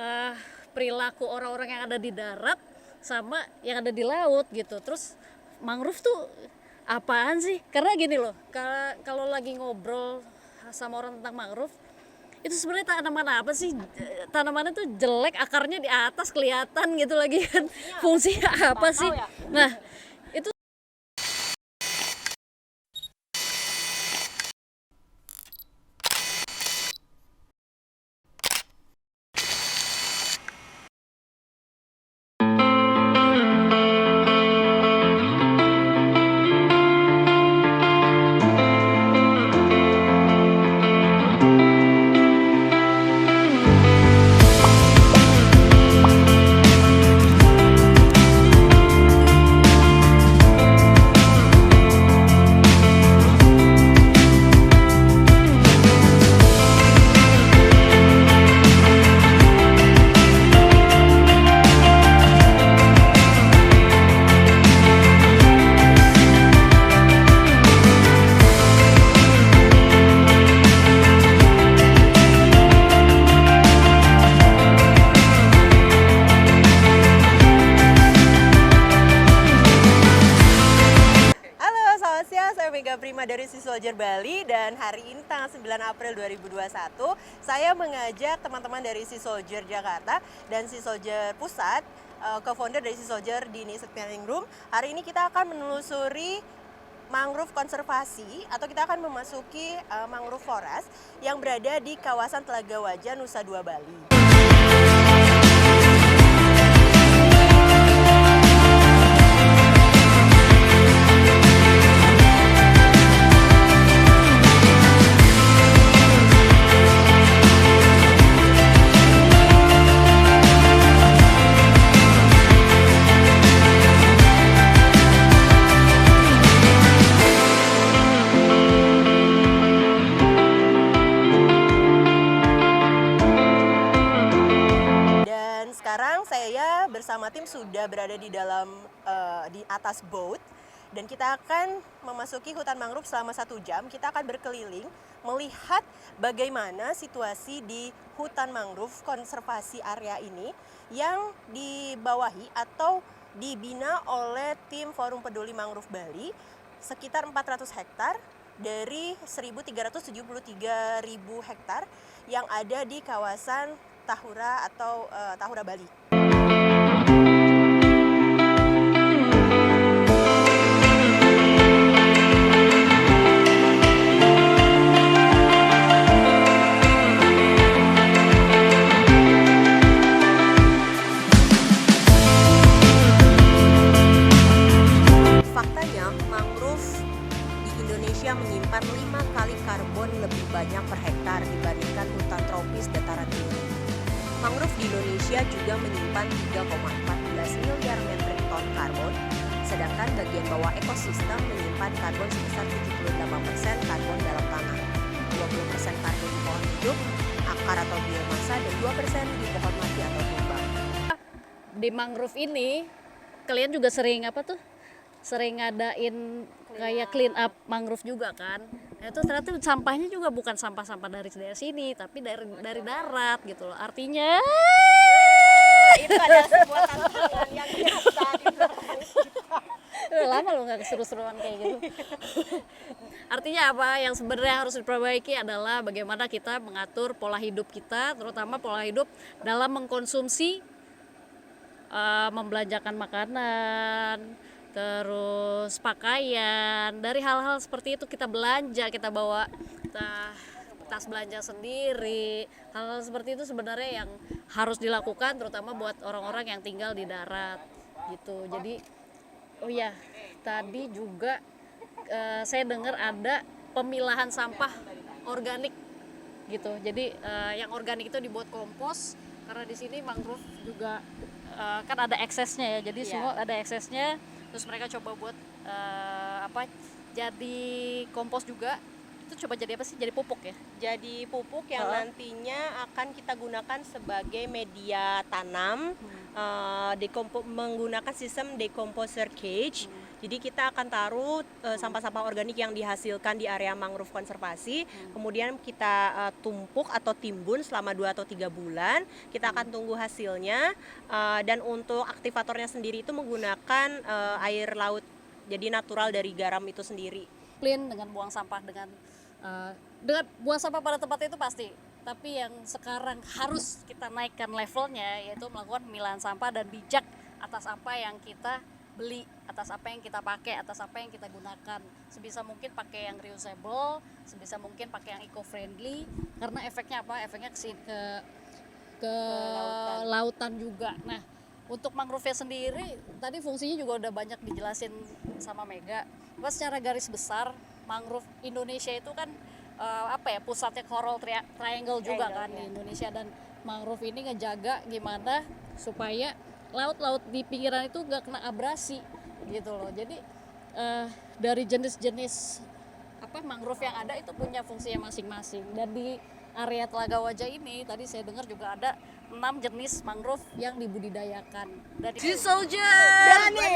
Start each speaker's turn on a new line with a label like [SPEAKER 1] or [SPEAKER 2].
[SPEAKER 1] eh, perilaku orang-orang yang ada di darat sama yang ada di laut gitu. Terus mangrove tuh apaan sih? Karena gini loh, kalau lagi ngobrol sama orang tentang mangrove, itu sebenarnya tanaman apa sih? Tanamannya tuh jelek, akarnya di atas kelihatan gitu lagi kan. Fungsinya apa sih? Nah, itu
[SPEAKER 2] Halo, selamat siang. Saya Mega Prima dari Sea Soldier Bali dan hari ini tanggal 9 April 2021 saya mengajak teman-teman dari Sea Soldier Jakarta dan Sea Soldier Pusat, co-founder dari Sea Soldier di Niset Planning Room. Hari ini kita akan menelusuri mangrove konservasi atau kita akan memasuki mangrove forest yang berada di kawasan Telaga Waja, Nusa Dua Bali. Dan sekarang saya bersama tim sudah berada di di atas boat dan kita akan memasuki hutan mangrove selama 1 jam. Kita akan berkeliling melihat bagaimana situasi di hutan mangrove konservasi area ini yang dibawahi atau dibina oleh tim Forum Peduli Mangrove Bali sekitar 400 hektar dari 1.373.000 hektar yang ada di kawasan Tahura atau Tahura Bali. Faktanya, mangrove di Indonesia menyimpan 5 kali karbon lebih banyak per hektar dibandingkan hutan tropis dataran tinggi. Mangrove di Indonesia juga menyimpan 3,14 miliar metrik ton karbon, sedangkan bagian bawah ekosistem menyimpan karbon sebesar 78% karbon dalam tanah, 20% karbon di pohon hidup, akar atau biomasa, dan 2% di pohon mati atau tumbang.
[SPEAKER 1] di mangrove ini kalian juga sering apa tuh? Sering ngadain kayak clean up mangrove juga kan? Nah, itu ternyata sampahnya juga bukan sampah-sampah dari sini, tapi dari darat gitu loh. Artinya
[SPEAKER 2] Itu adalah sebuah tantangan yang nyata di belakang kita.
[SPEAKER 1] udah lama loh nggak keseru-seruan kayak gitu. Artinya apa? Yang sebenarnya harus diperbaiki adalah bagaimana kita mengatur pola hidup kita, terutama pola hidup dalam mengkonsumsi, membelanjakan makanan, terus pakaian. Dari hal-hal seperti itu kita belanja, kita bawa tas belanja sendiri. Hal-hal seperti itu sebenarnya yang harus dilakukan terutama buat orang-orang yang tinggal di darat gitu. Jadi oh ya, tadi juga saya dengar ada pemilahan sampah organik gitu. Jadi yang organik itu dibuat kompos karena di sini mangrove juga kan ada eksesnya ya. Jadi semua ada eksesnya. Terus mereka coba buat jadi kompos juga. Itu coba jadi apa sih? Jadi pupuk ya?
[SPEAKER 2] Jadi pupuk yang nantinya akan kita gunakan sebagai media tanam, menggunakan sistem decomposer cage. Jadi kita akan taruh sampah-sampah organik yang dihasilkan di area mangrove konservasi, kemudian kita tumpuk atau timbun selama 2 atau 3 bulan. Kita akan tunggu hasilnya, dan untuk aktivatornya sendiri itu menggunakan air laut, jadi natural dari garam itu sendiri.
[SPEAKER 1] Clean dengan buang sampah dengan buang sampah pada tempatnya itu pasti. Tapi yang sekarang harus kita naikkan levelnya yaitu melakukan pemilahan sampah dan bijak atas apa yang kita beli, atas apa yang kita pakai, atas apa yang kita gunakan. Sebisa mungkin pakai yang reusable, sebisa mungkin pakai yang eco-friendly, karena efeknya apa? Efeknya ke lautan juga. Nah, untuk mangrove-nya sendiri tadi fungsinya juga udah banyak dijelasin sama Mega. Bahwa secara garis besar mangrove Indonesia itu kan pusatnya coral triangle juga kan di Indonesia, dan mangrove ini ngejaga gimana supaya laut-laut di pinggiran itu nggak kena abrasi gitu loh. Jadi dari jenis-jenis mangrove yang ada itu punya fungsinya masing-masing, dan di area Telaga Wajah ini tadi saya dengar juga ada 6 jenis mangrove yang dibudidayakan. Dan Sea Soldier berani.